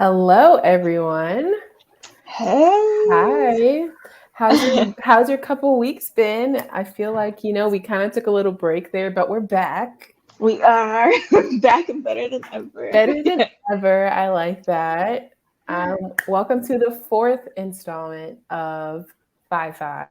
Hello, everyone. Hey. Hi. How's your couple weeks been? I feel like, we kind of took a little break there, but we're back. We are back and better than ever. Better than ever. I like that. Welcome to the fourth installment of FYFY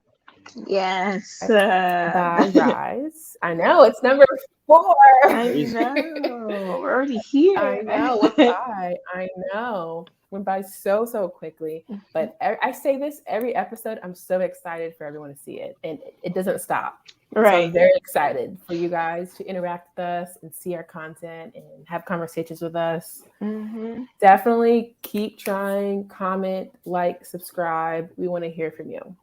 Yes. by Rise. I know it's number 4. I Crazy. know. We're already I here. know, went by. I know. Went by so quickly. But I say this every episode. I'm so excited for everyone to see it. And it doesn't stop. So I'm Right. very excited for you guys to interact with us and see our content and have conversations with us. Mm-hmm. Definitely keep trying, comment, like, subscribe. We want to hear from you.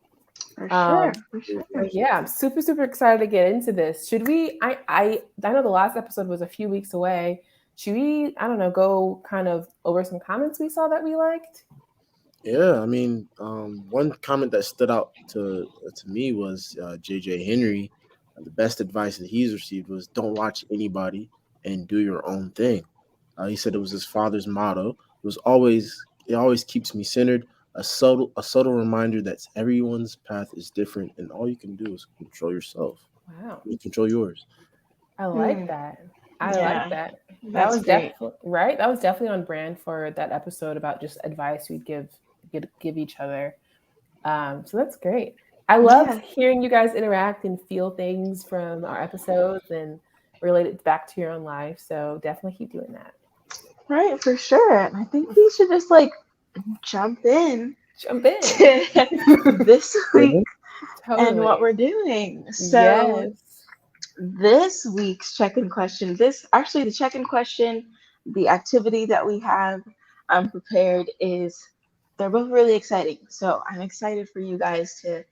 For Um, sure. For sure. but yeah, I'm super excited to get into this. Should we? I know the last episode was a few weeks away. Should we? I don't know. Go kind of over some comments we saw that we liked. Yeah, I mean, one comment that stood out to me was JJ Henry. The best advice that he's received was don't watch anybody and do your own thing. He said it was his father's motto. It always keeps me centered. A subtle reminder that everyone's path is different, and all you can do is control yourself. Wow, You control yours. I like Hmm. that. I like Yeah. that. That That's was great. definitely right. That was definitely on brand for that episode about just advice we'd give each other. So that's great. I love Yeah. hearing you guys interact and feel things from our episodes and relate it back to your own life. So definitely keep doing that. Right. For sure. And I think we should just jump in Jump in. to this week Mhm. and what Totally. we're doing. So Yes. this week's check-in question, the check-in question, the activity that we have prepared is they're both really exciting. So I'm excited for you guys to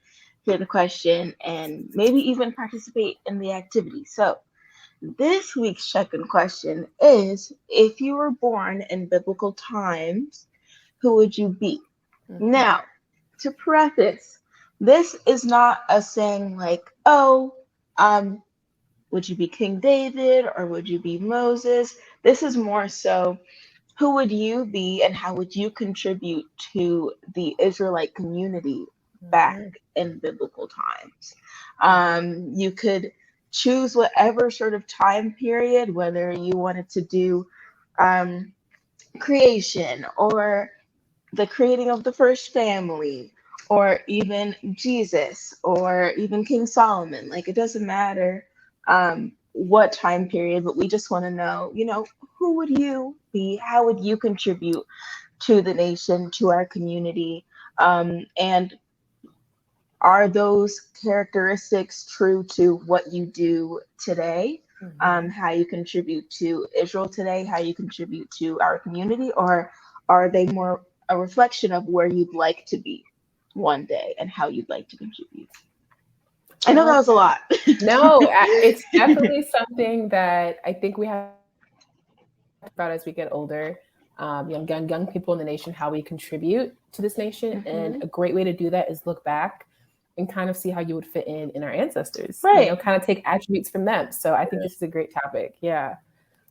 hear the question and maybe even participate in the activity. So this week's check-in question is if you were born in biblical times, who would you be? Mhm. Now, to preface, this is not a saying um, would you be King David or would you be Moses? This is more so who would you be and how would you contribute to the Israelite community back Mhm. in biblical times? You could choose whatever sort of time period, whether you wanted to do um, creation or the creating of the first family or even Jesus or even King Solomon. Like it doesn't matter what time period, but we just want to know, who would you be? How would you contribute to the nation, to our community? And are those characteristics true to what you do today? Mhm. How you contribute to Israel today, how you contribute to our community, or are they more a reflection of where you'd like to be one day and how you'd like to contribute? I I know that like was a that. lot. No, it's definitely something that I think we have to talk about as we get older. Young people in the nation, how we contribute to this nation, and a great way Hmm. to do that is look back and kind of see how you would fit in our ancestors. Right. Kind of take attributes from them. So I think Yeah, this is a great topic. Yeah.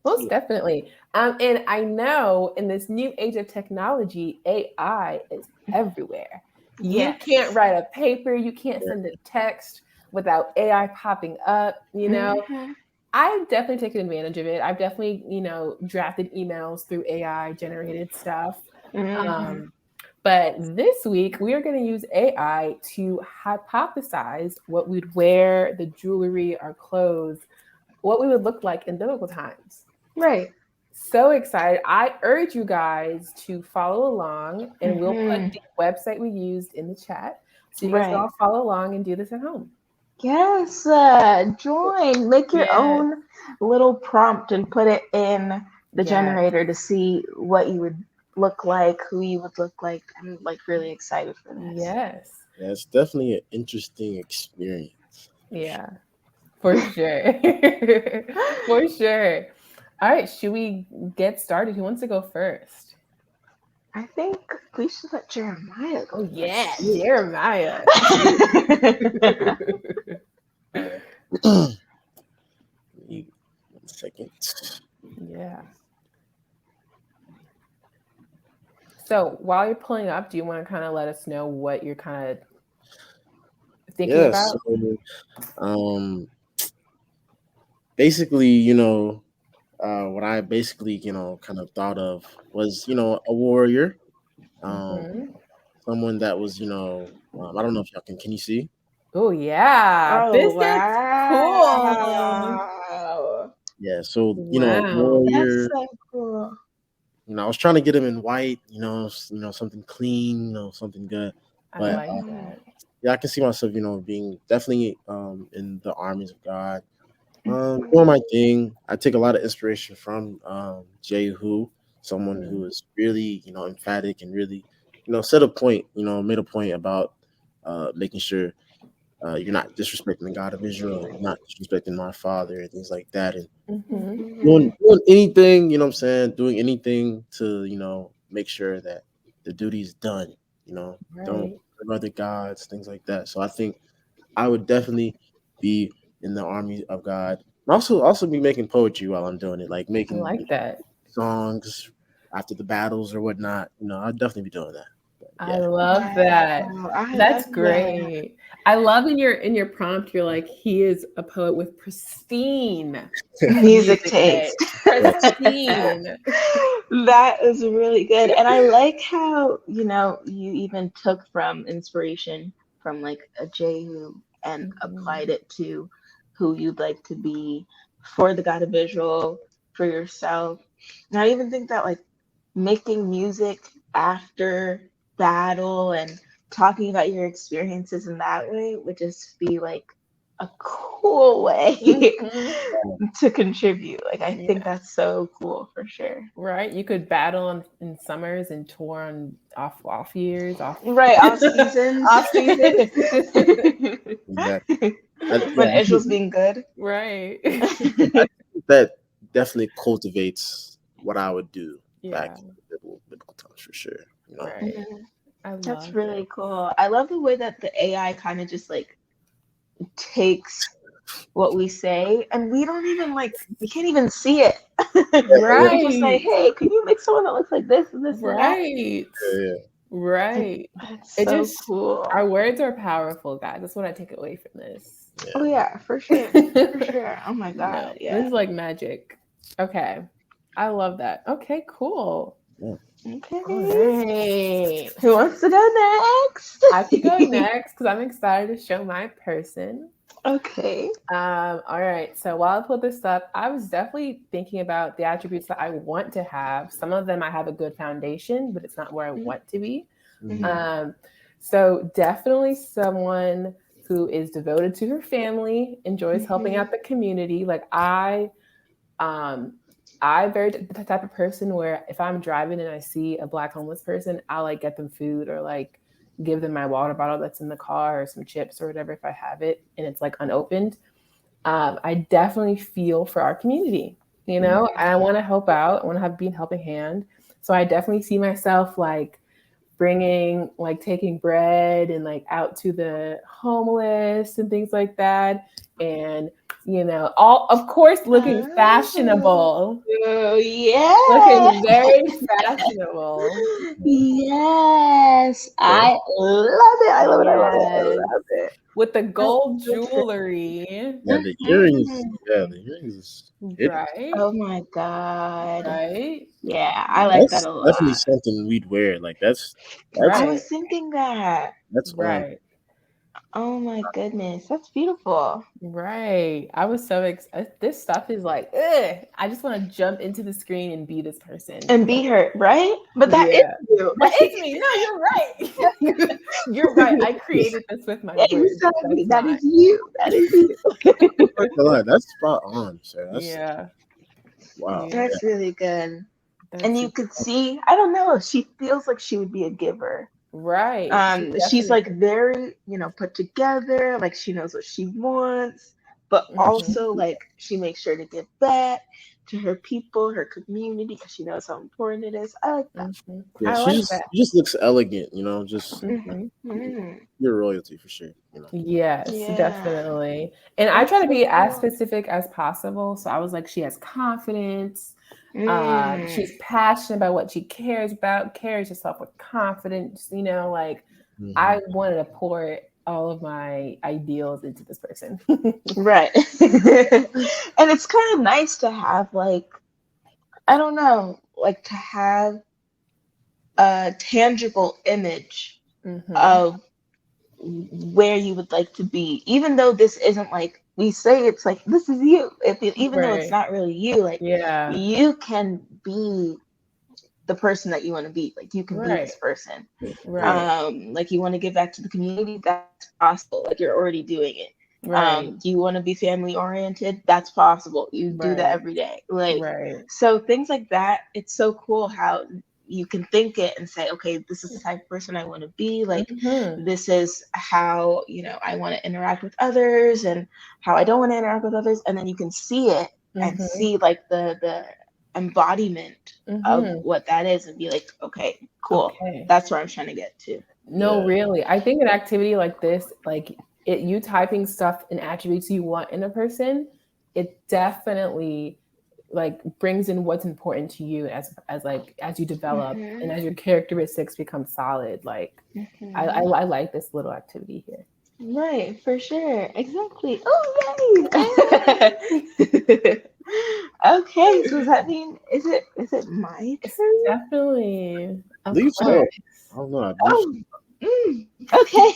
Most yeah, definitely. And I know in this new age of technology, AI is everywhere. You can't Yes. write a paper, you can't send a text without AI popping up. Hmm. I've definitely taken advantage of it. I've definitely, drafted emails through AI generated stuff. Hmm. Um, but this week, we are going to use AI to hypothesize what we'd wear, the jewelry, our clothes, what we would look like in biblical times. Right. So excited. I urge you guys to follow along, and we'll put Hmm. the website we used in the chat so you guys can Right. all follow along and do this at home. Yes, join. Make your Yes. own little prompt and put it in the Yes. generator to see what you would look like, who you would look like. I'm really excited for this. Yes. yeah. It's definitely an interesting experience for sure. Yeah. For sure. For sure. All right. Should we get started? Who wants to go first? I think we should let Jeremiah Oh, go yeah. first. Jeremiah. All right. Give me 1 second. Yeah. So while you're pulling up, do you want to kind of let us know what you're kind of thinking Yeah. about? So, basically, you know, what I basically, you know, kind of thought of was, you know, a warrior, um, Mm-hmm. someone that was, you know, I don't know if y'all can you see? Oh yeah, Oh this is cool. wow. Yeah. So, you know, a Wow. That's warrior. so cool. You know, I was trying to get him in white. You know, something clean. You know, something good. I But like Mhm. that. yeah, I can see myself, you know, being definitely in the armies of God. Doing Mhm. my thing. I take a lot of inspiration from Jehu, someone who Mm. is really, you know, emphatic and really, you know, set a point, you know, made a point about making sure you're not disrespecting the God of Israel, you're not disrespecting my father and things like that. And Mm-hmm. Mhm. doing anything, you know what I'm saying, doing anything to, you know, make sure that the duty is done, you know, don't Right. serve other gods, things like that. So I think I would definitely be in the army of God. And also be making poetry while I'm doing it, like I making, you like know, that. songs after the battles or whatnot. You know, I'd definitely be doing that. But I yeah. love that. Wow. I That's love that. great. I love in your prompt, you're like, he is a poet with pristine Music music taste. taste. Pristine. That is really good. And I like how, you know, you even took from inspiration from like a Jehu and applied Mhm. it to who you'd like to be for the God of Israel, for yourself. And I even think that like making music after battle and talking about your experiences in that way would just be like a cool way Mhm. to contribute. Like I think Yeah. that's so cool for sure. Right. You could battle in summers and tour on off years, off Right, off seasons. off seasons. Exactly. When I think Israel's being good. Right. that definitely cultivates what I would do back Yeah. in biblical times for sure. You know. Right. Mhm. I That's love it. really cool. I love the way that the AI kind of just like takes what we say and we don't even like we can't even see it. We just say, Right. hey, can you make someone that looks like this and this and that? Right. Yeah, Right. That's It so just cool. our words are powerful, guys. That's what I take away from this. Oh yeah, yeah, for sure. For sure. Oh my No, God. this Yeah. is like magic. Okay. I love that. Okay, cool. yeah. All Okay. right. Who wants to go next? I can go next because I'm excited to show my person. Okay. All right. So while I put this up, I was definitely thinking about the attributes that I want to have. Some of them I have a good foundation, but it's not where I want to be. Mhm. Mhm. Um, so definitely someone who is devoted to her family, enjoys helping Mhm. out the community. Like um, I very the type of person where if I'm driving and I see a black homeless person, I'll like get them food or like give them my water bottle that's in the car or some chips or whatever if I have it and it's like unopened. I definitely feel for our community. You Mhm. know, I want to help out. I want to have be a helping hand. So I definitely see myself like bringing like taking bread and like out to the homeless and things like that and all of course looking Oh, fashionable, yeah. looking very fashionable. Yes. Okay. I love it. I love it. I love it. I Yes, love it. with the That's gold so good. jewelry. Yeah, the earrings. Mhm. Yeah, the earrings is hitting. Right, Oh my God. right, Yeah, I like that That's a definitely lot. something we'd wear. Like that's I right, was thinking that. that's on. right. Oh my goodness. That's beautiful. Right. I was so excited. This stuff is like, ugh. I just want to jump into the screen and be this person. And be her, right? But that is Yeah. you. That is me. No, you're right. You're right. I created this with my words. Exactly. That's That not. is you. That is you. I'm not gonna lie, that's spot on, sir. That's Yeah. wow. Yeah. Yeah. That's really good. And That's you super could cool. see, I don't know, she feels like she would be a giver. Right. She She's definitely. like very, put together, like she knows what she wants, but Hmm. also like she makes sure to give back to her people, her community, because she knows how important it is. I like that. Hmm. Yeah, I like she that. just looks elegant, you know, just Hmm. you're royalty for sure, you know. Yes, Yeah, definitely. And I try that's to so be as cool. specific as possible. So I was like, she has confidence. Mm. She's passionate about what she cares about, carries herself with confidence. Like I Mhm. wanted to pour all of my ideals into this person. Right. And it's kind of nice to have, like, I don't know, like to have a tangible image Hmm. of where you would like to be, even though this isn't like we say it's like this is you. Even though it's Right. not really you, like Yeah. you can be the person that you want to be. Like you can be Right. this person. Right. Like you want to give back to the community, that's possible. Like you're already doing it. Right. Do you want to be family oriented? That's possible. You do that Right. every day. Like Right. so things like that. It's so cool how you can think it and say, okay, this is the type of person I want to be. Like Hmm. this is how I want to interact with others and how I don't want to interact with others. And then you can see it and Hmm. see like the embodiment of Hmm. what that is and be like, okay, cool. Okay. That's where I'm trying to get to. No, Yeah. really. I think an activity like this, like you typing stuff and attributes you want in a person, it definitely like brings in what's important to you as you develop and Hmm. as your characteristics become solid. Like Hmm. I like this little activity here. Right, for sure. Exactly. Oh, Yay! yay! Okay, so does that mean is it my It's turn? definitely, I of believe course. so. I don't know. I believe so. Oh, okay.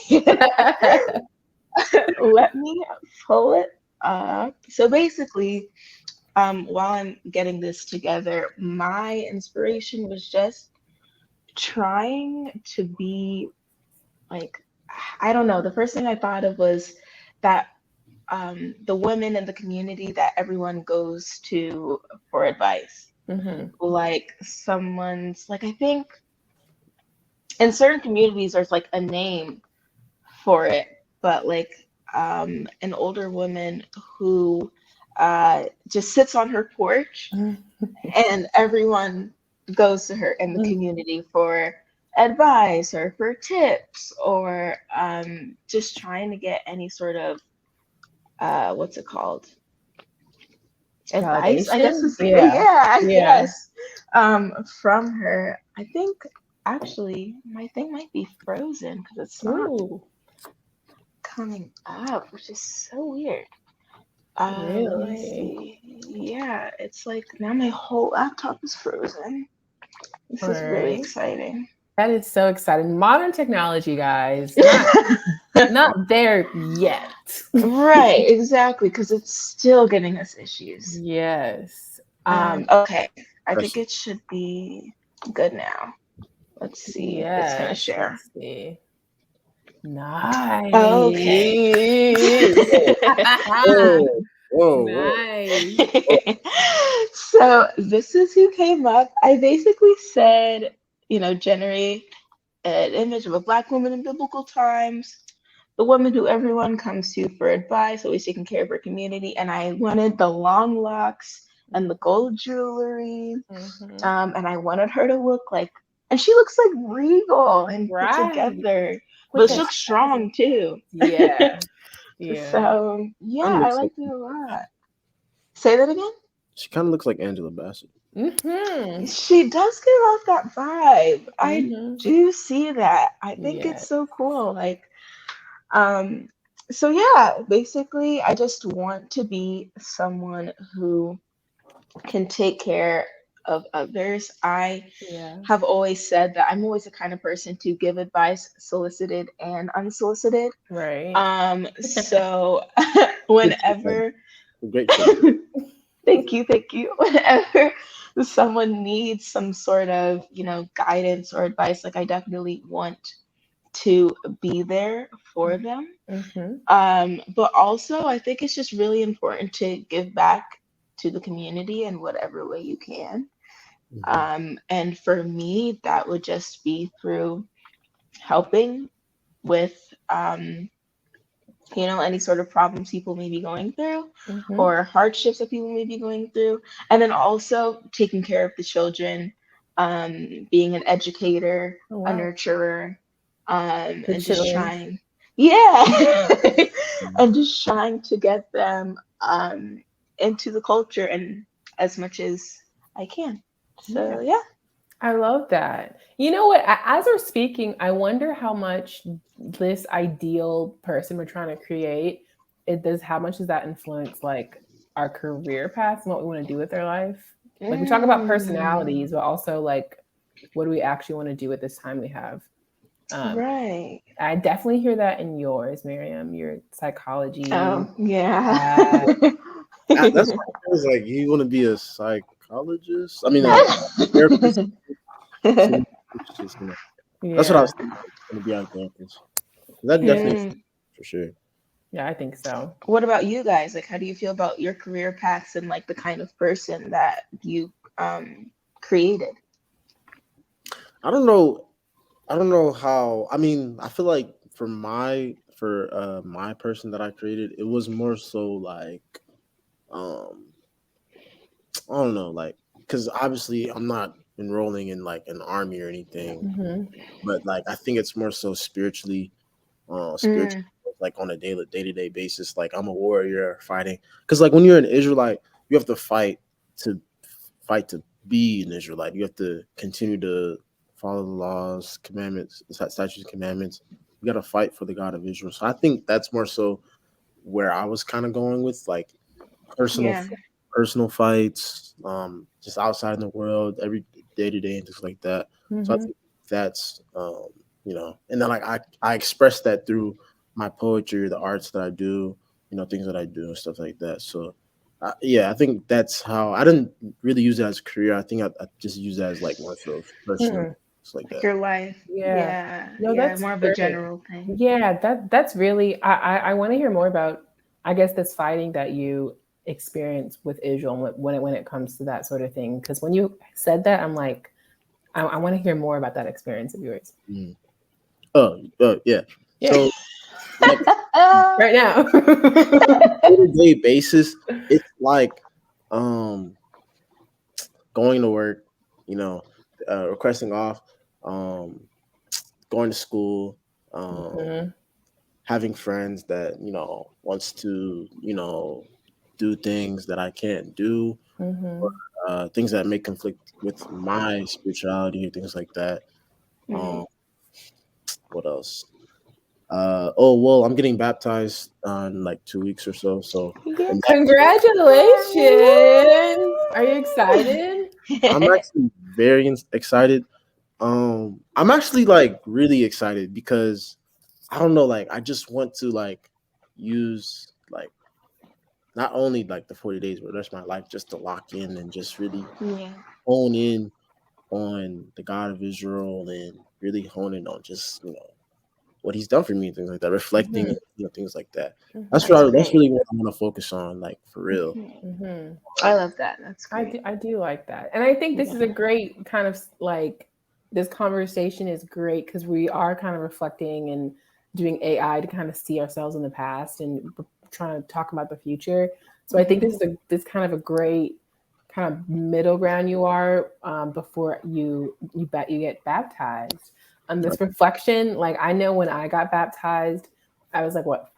Let me pull it up. So basically, while I'm getting this together, my inspiration was just trying to be like, I don't know. The first thing I thought of was that the women in the community that everyone goes to for advice. Hmm. Like someone's like I think in certain communities there's like a name for it, but like an older woman who just sits on her porch and everyone goes to her in the community for advice or for tips or just trying to get any sort of what's it called, advice, I guess Validation. is Yeah. yeah, I Yeah. guess from her. I think actually my thing might be frozen because it's not Ooh, coming up, which is so weird. Let me really? see. Yeah, it's like now my whole laptop is frozen. This All is really right. exciting. That is so exciting. Modern technology, guys. Not there yet. Right, exactly, because it's still giving us issues. Yes. Okay, I think Impressive. it should be good now. Let's see. It's gonna Yes. share. Let's see. Okay. Nice. Whoa, whoa, whoa. Nice. So this is who came up. I basically said, generate an image of a black woman in biblical times, the woman who everyone comes to for advice, always taking care of her community. And I wanted the long locks and the gold jewelry. Hmm. And I wanted her to look like, and she looks like regal and put Right. together, With but she the looks strong too. yeah. Yeah. So Kind yeah, of I looks like liked it a lot. Say that again. she kind of looks like Angela Bassett. Hmm. She does give off that vibe. I Hmm. do see that. I think it's Yeah. so cool. Like, um, so yeah, basically, I just want to be someone who can take care of others. I Yeah. have always said that I'm always the kind of person to give advice solicited and unsolicited. Right. So Good choice. whenever Great choice. thank you. Whenever someone needs some sort of, guidance or advice, like I definitely want to be there for them. Hmm. But also, I think it's just really important to give back to the community in whatever way you can. Hmm. And for me, that would just be through helping with any sort of problems people may be going through Hmm. or hardships that people may be going through. And then also taking care of the children, being an educator, Oh a wow. nurturer, The and just chillin'. trying, yeah, Hmm. and just trying to get them into the culture and as much as I can. Yeah. So yeah. I love that. You know what? As we're speaking, I wonder how much this ideal person we're trying to create, how much does that influence like our career paths and what we want to do with our life? Like we talk about Mm, personalities, but also like what do we actually want to do with this time we have? Um, right. I definitely hear that in yours, Miriam, your psychology. Oh yeah. Uh, That's what it was like. You want to be a psychologist? I mean, a therapist. So it's just, that's what I yeah, was thinking. Going to be our therapist. That yeah, definitely Mm, for sure. yeah. I think so. what about you guys? Like, how do you feel about your career paths and like the kind of person that you created? I don't know. I don't know how. I mean, I feel like my person that I created, it was more so like um I don't know, like because obviously I'm not enrolling in like an army or anything, Hmm. but like I think it's more so spiritual, Mm, like on a daily day to day basis. Like I'm a warrior fighting because like when you're an Israelite, you have to to fight to be an Israelite. You have to continue to follow the laws, commandments, statutes, and commandments. You got to fight for the God of Israel. So I think that's more so where I was kind of going with like personal yeah. personal fights, just outside in the world, every day to day and things like that. So I Hmm. think that's and then like I express that through my poetry, the arts that I do, things that I do and stuff like that. So yeah, I think that's how I didn't really use it as a career. I think I just use it as like more so personal, just like Like that. your life. Yeah. Yeah. No, Yeah. that's More of a great. general thing. Yeah, that's really I want to hear more about I guess this fighting that you experience with Israel when it comes to that sort of thing. Because when you said that, I'm like, I want to hear more about that experience of yours. Mm. Yeah. Yeah, So like right now. day-to-day basis, it's like um going to work, you know, requesting off, um, going to school, um, Hmm. having friends that wants to do things that I can't do, or Hmm. things that may conflict with my spirituality or things like that. Mm. Um, what else? Oh well, I'm getting baptized in like 2 weeks or so. So Yeah, in that case, congratulations. Are you excited? I'm actually very excited. I'm actually like really excited because I don't know, like I just want to like use like not only like the 40 days, but the rest of my life just to lock in and just really Yeah. hone in on the God of Israel and really hone in on just what He's done for me and things like that, reflecting Hmm. and things like that. Hmm. That's That's great. really what I want to focus on, like for real. Mhm. Hmm. I love that. That's great. I do like that. And I think this Yeah. is a great kind of like this conversation is great because we are kind of reflecting and doing AI to kind of see ourselves in the past and trying to talk about the future. So I think Hmm. this kind of a great kind of middle ground you are before you get baptized. This reflection, like I know when I got baptized, I was like what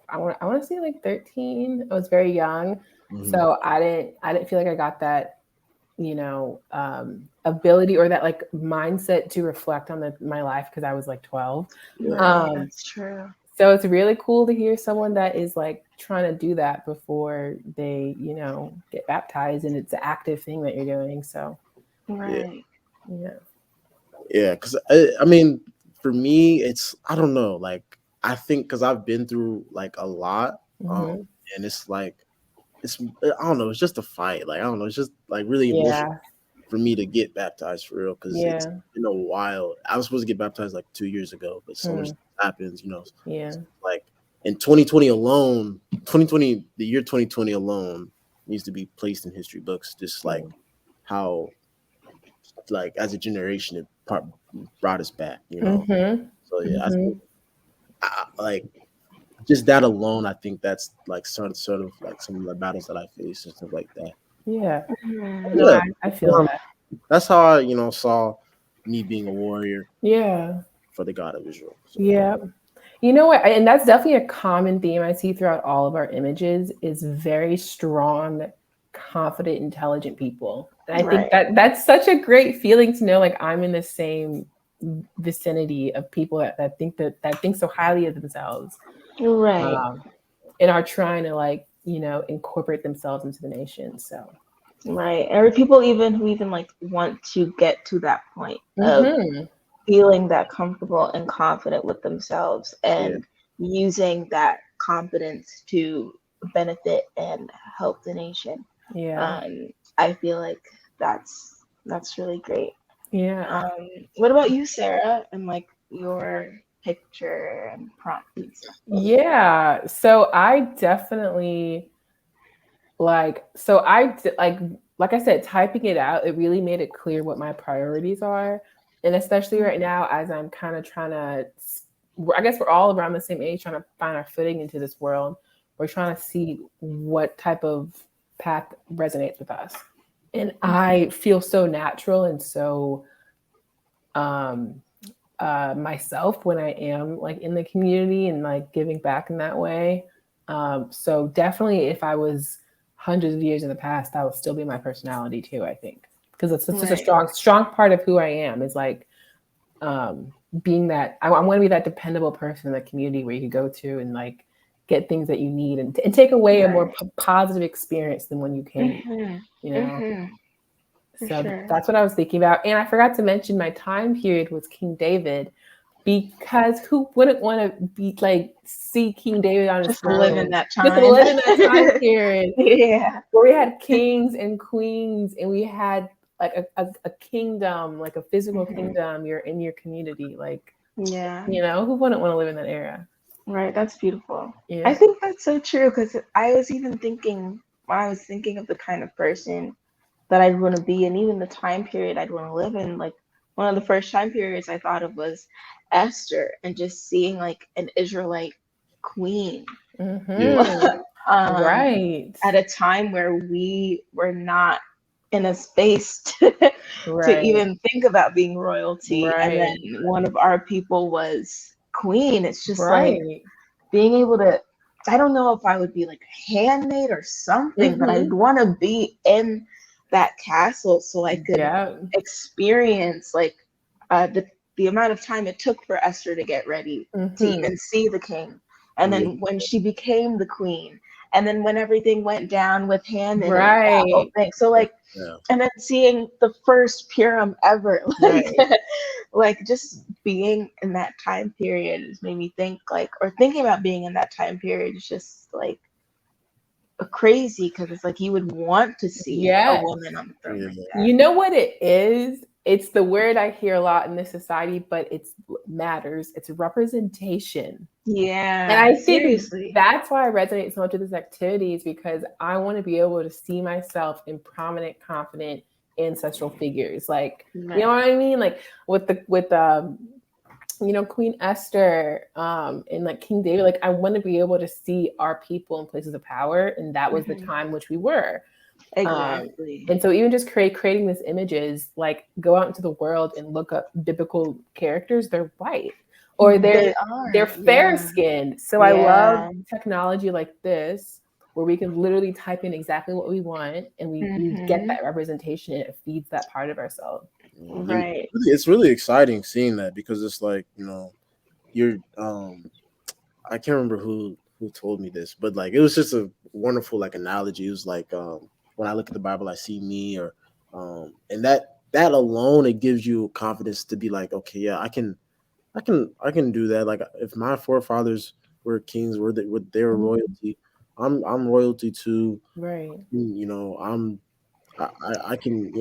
I want to say like 13. I was very young, Mhm. so I didn't feel like I got that ability or that like mindset to reflect on my life because I was like 12. Yeah, Right. Um, That's true. so it's really cool to hear someone that is like trying to do that before they get baptized and it's an active thing that you're doing. So yeah, Right. yeah. yeah. Because I mean, for me, it's I don't know. Like I think because I've been through like a lot, Hmm. and it's like I don't know. It's just a fight. Like I don't know. It's just like really emotional Yeah. for me to get baptized for real because it's Yeah. been a while. I was supposed to get baptized like 2 years ago, but so much Hmm. happens. Yeah. Like in 2020 alone, 2020, the year 2020 alone needs to be placed in history books. Just like Mm. how, like as a generation, brought us back. Mhm. So yeah, I think Mhm. like just that alone, I think that's like sort of like some of the battles that I face and stuff like that. Yeah. No, Yeah, I feel that. that's how I saw me being a warrior Yeah. for the God of Israel. So Yeah. You know what? And that's definitely a common theme I see throughout all of our images is very strong, confident, intelligent people. And I think Right. that that's such a great feeling to know, like, I'm in the same vicinity of people that think so highly of themselves, Right. um, and are trying to, like, incorporate themselves into the nation. So, Right. Or people even who even like want to get to that point of hmm feeling that comfortable and confident with themselves Yeah. and using that confidence to benefit and help the nation. yeah, I feel like that's really great. yeah, What about you, Sarah, and like your picture and prompt and stuff? What was that? yeah. So I definitely like I said, typing it out, it really made it clear what my priorities are. And especially right now, as I'm kind of trying to, I guess we're all around the same age, trying to find our footing into this world. We're trying to see what type of path resonates with us. And I feel so natural and so um, myself when I am like in the community and like giving back in that way. So definitely, if I was hundreds of years in the past, that would still be my personality too. I think because it's just a Right. strong part of who I am. Is like being that I want to be that dependable person in the community where you can go to and like get things that you need and take away a more Right. positive experience than when you came. Mhm. You know. Mhm. For So sure. that's what I was thinking about. And I forgot to mention my time period was King David, because who wouldn't want to be like see King David on his Just live in throne? that Just time. live in that time period Yeah. where we had kings and queens and we had like a kingdom, like a physical Mhm. kingdom. You're in your community. Like, Yeah. who wouldn't want to live in that era? Right. That's beautiful. I Yeah. think that's so true because I was even thinking when I was thinking of the kind of person that I'd want to be and even the time period I'd want to live in. Like one of the first time periods I thought of was Esther and just seeing like an Israelite queen Yeah. Mm-hmm. um, Right. at a time where we were not in a space to Right. even think about being royalty. And Right. then one of our people was queen. It's just like Right. being able to, I don't know if I would be like a handmaid or something, but I'd Mm-hmm. want to be in that castle so I could Yeah. experience like the amount of time it took for Esther to get ready to Mm-hmm. even see the king. And Yeah. then when she became the queen, and then when everything went down with Haman and that whole Right. thing. So like, Yeah. and then seeing the first Purim ever, like Right. like just being in that time period has made me think like, or thinking about being in that time period is just like crazy because it's like you would want to see a Yes. woman on the throne Yeah. like that. You know what it is? It's the word I hear a lot in this society, but it's matters. It's representation. And Yeah, I think seriously. that's why I resonate so much with this activity is because I want to be able to see myself in prominent, confident ancestral figures. Like, you know Right. what I mean? Like with Queen Esther, and like King David, like I want to be able to see our people in places of power. And that was the Mhm. time which we were. Um, Exactly. and so even just creating these images, like go out into the world and look up biblical characters, they're white or They they're are. fair Yeah. skinned. So I love Yeah. technology like this where we can literally type in exactly what we want and we get Mhm. that representation and it feeds that part of ourselves. And Right. it's really exciting seeing that because it's like, you're I can't remember who told me this, but like it was just a wonderful like analogy. It was like when I look at the Bible, I see me, or and that alone it gives you confidence to be like, okay, yeah, I can do that. Like if my forefathers were kings, were their Mhm. royalty, I'm royalty too. Right. I can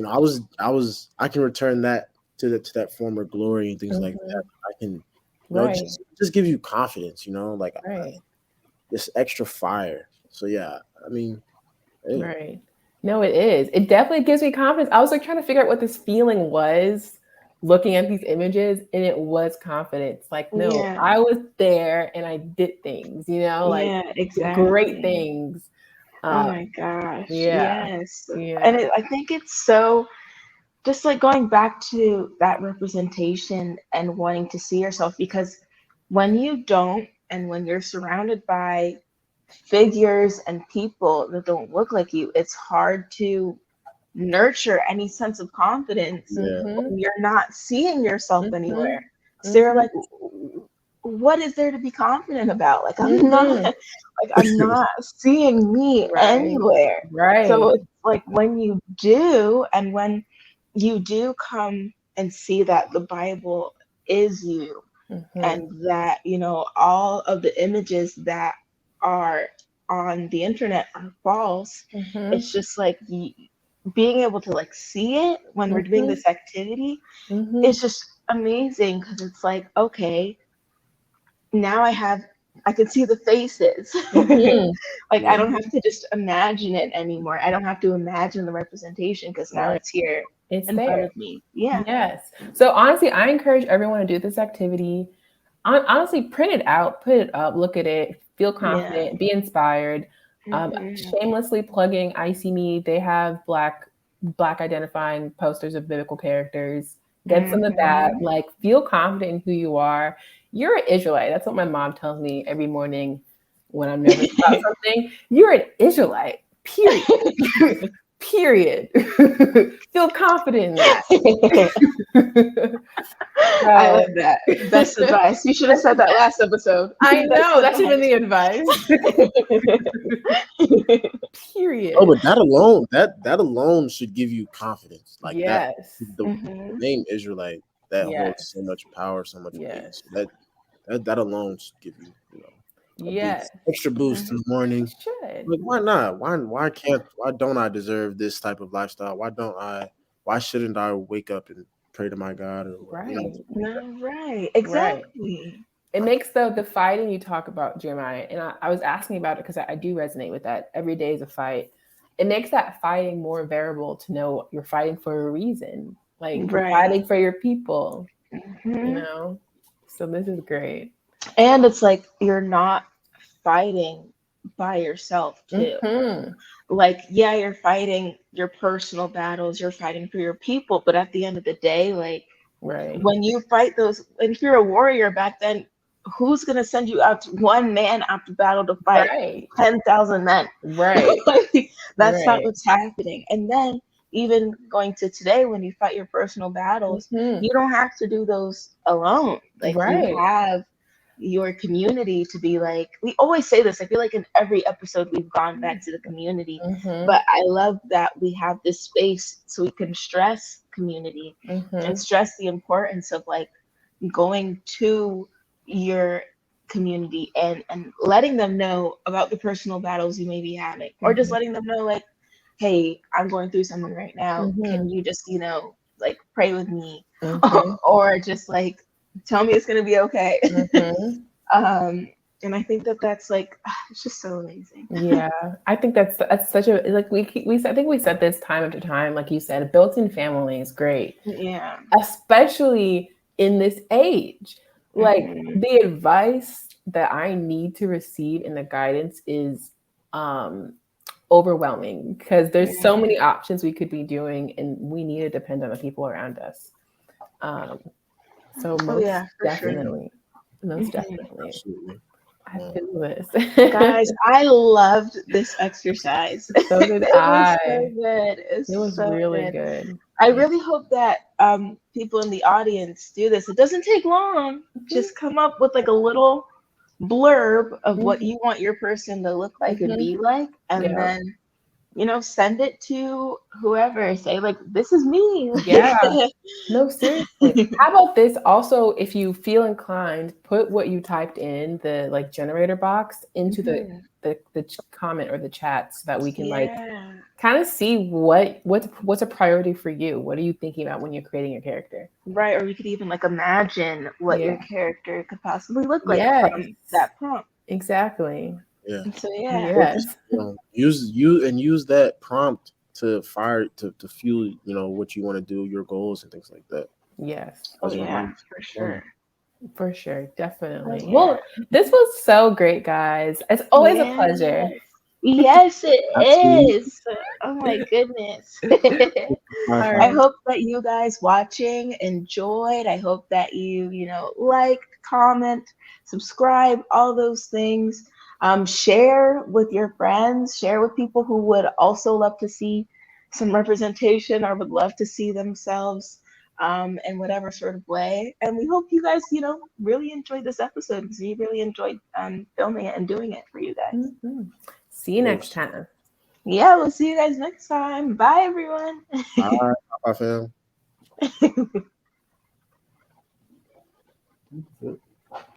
I can return that to that former glory and things like that. Mhm. I can Right. just give you confidence, like Right. this extra fire. So yeah, I mean, hey, Right. No, it is. It definitely gives me confidence. I was like trying to figure out what this feeling was looking at these images, and it was confidence. Like, no, Yeah. I was there and I did things, like Yeah, great exactly. things. Oh Um, my gosh. yeah. Yes. Yeah. And I think it's so just like going back to that representation and wanting to see yourself because when you don't and when you're surrounded by figures and people that don't look like you, it's hard to nurture any sense of confidence Yeah. when you're not seeing yourself Mhm. anywhere. So they're Mhm. like, what is there to be confident about? Like Mhm. I'm not seeing me Right. anywhere. So Right. it's like when you do, and when you do come and see that the Bible is you, Mhm. and that, all of the images that are on the internet are false. Mhm. It's just like being able to like see it when we're doing Mhm. this activity Mhm. is just amazing, because it's like, okay, now I can see the faces. Mhm. Like I don't Mhm. have to just imagine it anymore. I don't have to imagine the representation, because now Right. it's here It's in front there. of me. Yeah. Yes. So honestly, I encourage everyone to do this activity. Honestly, print it out, put it up, look at it, feel Yeah. confident, be inspired. Hmm. Shamelessly plugging IC Me. They have black identifying posters of biblical characters. Get some of that. Hmm. Like, feel confident in who you are. You're an Israelite. That's what my mom tells me every morning when I'm nervous about something. You're an Israelite. Period. Period. Feel confident in that. I love So that. Best advice. You should have said that last episode. I Best know that should have been advice. the advice. Oh, Period. but that alone should give you confidence. Like that, Yes. the Hmm. name Israelite, that holds so Yes. much power, so much weight. Yes. So that alone should give you, a Yes. boost, extra boost in the morning. It should. Like, why not? Why don't I deserve this type of lifestyle? Why shouldn't I wake up and pray to my God, or what, Right. something like that. No, right. Right. Exactly. It makes the fighting you talk about, Jeremiah, and I was asking about it because I do resonate with that. Every day is a fight. It makes that fighting more bearable to know you're fighting for a reason. Like, you're Right. fighting for your people, you Hmm. know? So this is great. And it's like you're not fighting by yourself too. Mm-hmm. Like, yeah, you're fighting your personal battles, you're fighting for your people, but at the end of the day, like Right. when you fight those, and if you're a warrior back then, who's gonna send you out to one man after battle to fight Right. 10,000 men? Right. Like, that's not Right. what's happening. And then even going to today, when you fight your personal battles, Mm-hmm. you don't have to do those alone. Like you Right. have your community to be like, we always say this. I feel like in every episode we've gone back to the community, Mm-hmm. but I love that we have this space so we can stress community and Mm-hmm. stress the importance of like going to your community and letting them know about the personal battles you may be having, or just Mm-hmm. letting them know like, hey, I'm going through something right now, Mm-hmm. can you just like pray with me? Mm-hmm. Or just like tell me it's going to be okay. Mm-hmm. um and I think that that's like it's just so amazing. Yeah, I think that's such a like I think we said this time after time, like you said, a built-in family is great, Yeah. especially in this age. Like, Hmm. the advice that I need to receive and the guidance is um overwhelming because there's so Yeah. many options we could be doing, and we need to depend on the people around us. Um, so Oh most yeah, for sure. Yeah, definitely, most Hmm. definitely, absolutely. I Yeah. feel this. Guys, I loved this exercise. So did It was so I. good. It's It was so really good. good. I Yeah. really hope that people in the audience do this. It doesn't take long. Mhm, Just come up with like a little blurb of what mhm, you want your person to look like and mhm. be like, and Yeah, then send it to whoever. Say like, "This is me." yeah. No, seriously. How about this? Also, if you feel inclined, put what you typed in the like generator box into Mhm. the comment or the chat so that we can like Yeah. kind of see what's a priority for you. What are you thinking about when you're creating your character? Right, or you could even like imagine what your Yeah. character could possibly look like Yes. from that prompt. Exactly. Yeah. And so yeah. Or just Yes. use that prompt to fire to fuel what you want to do, your goals and things like that. Yes. Oh As a yeah, reminder. for Yeah. sure. For sure, Oh definitely. yeah. Well, this was so great, guys. It's always a Yeah. pleasure. Yes, it Absolutely. is. Oh my goodness. High All I five. right. hope that you guys watching enjoyed. I hope that you like, comment, subscribe, all those things. Share with your friends, share with people who would also love to see, some representation or would love to see themselves in whatever sort of way. And we hope you guys, really enjoyed this episode because we really enjoyed filming it and doing it for you guys. Mm-hmm. See you next time. Yeah, we'll see you guys next time. Bye, everyone. All right, bye, fam.